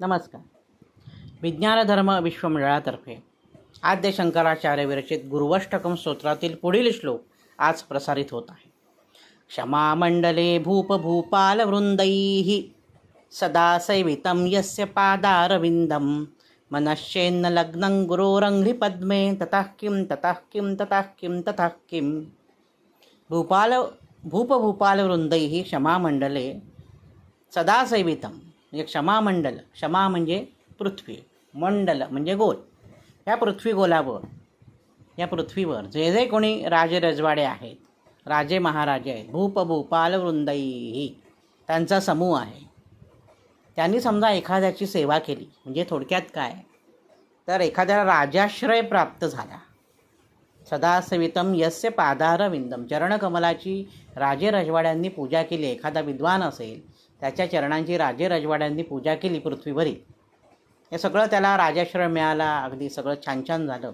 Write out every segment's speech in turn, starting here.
नमस्कार. विज्ञान धर्म विश्वमंडळातर्फे आद्य शंकराचार्य विरचित गुरुवष्टकम स्तोत्रातील पुढील श्लोक आज प्रसारित होत आहे. क्षमा मंडले भूपभूपालवृंदैः सदा सैवितं यस्य पादारविंदं मनश्चेन्न लग्नं गुरोरङ्घ्रिपद्मे ततः किं ततः किं ततः किं ततः किं. भूपभूपालवृंदैः क्षमामंडले सदा सैवितं म्हणजे क्षमामंडल, क्षमा म्हणजे पृथ्वी, मंडल म्हणजे गोल. या पृथ्वीवर जे जे कोणी राजरजवाडे आहेत, राजे महाराजे आहेत, भूपभूपालवृंदैः त्यांचा समूह आहे. त्यांनी समजा एखाद्याची सेवा केली म्हणजे थोडक्यात काय तर एखाद्याला राजाश्रय प्राप्त झाला. सदा सेवितम यस्य पादारविंदम, चरणकमलाची राजे रजवाड्यांनी पूजा केली. एखादा विद्वान असेल त्याच्या चरणांची राजे रजवाड्यांनी पूजा केली पृथ्वीवरील, हे सगळं त्याला राजाश्रय मिळाला, अगदी सगळं छान छान झालं.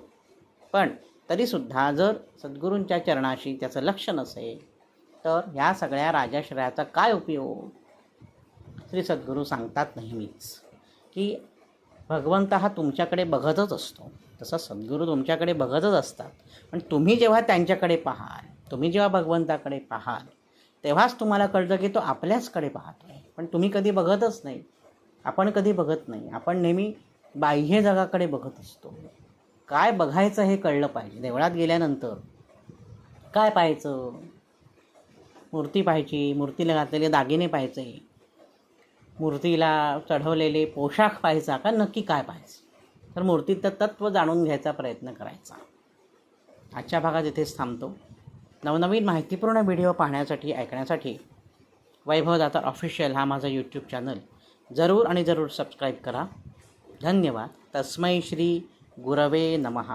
पण तरीसुद्धा जर सद्गुरूंच्या चरणाशी त्याचं लक्ष नसेल तर ह्या सगळ्या राजाश्रयाचा काय उपयोग. श्री सद्गुरू सांगतात नेहमीच की भगवंत हा तुमच्याकडे बघतच असतो, तसं सद्गुरू तुमच्याकडे बघतच असतात. पण तुम्ही जेव्हा त्यांच्याकडे पाहाल, तुम्ही जेव्हा भगवंताकडे पाहाल तेव्हाच तुम्हाला कळतं की तो आपल्याचकडे पाहतो आहे. पण तुम्ही कधी बघतच नाही, आपण कधी बघत नाही. आपण नेहमी बाह्य जगाकडे बघत असतो. काय बघायचं हे कळलं पाहिजे. देवळात गेल्यानंतर काय पाहायचं, मूर्ती पाहायची, मूर्तीला घातलेले दागिने पाहायचे, मूर्तीला चढवलेले पोशाख पाहायचा का नक्की काय पाहायचं. तर मूर्तीचं तत्त्व जाणून घ्यायचा प्रयत्न करायचा. आजच्या भागात इथेच थांबतो. नवनवीन माहितीपूर्ण व्हिडिओ पाहण्यासाठी, ऐकण्यासाठी वैभवदाता ऑफिशियल हा माझा यूट्यूब चॅनल जरूर सबस्क्राईब करा. धन्यवाद. तस्मै श्री गुरवे नमः.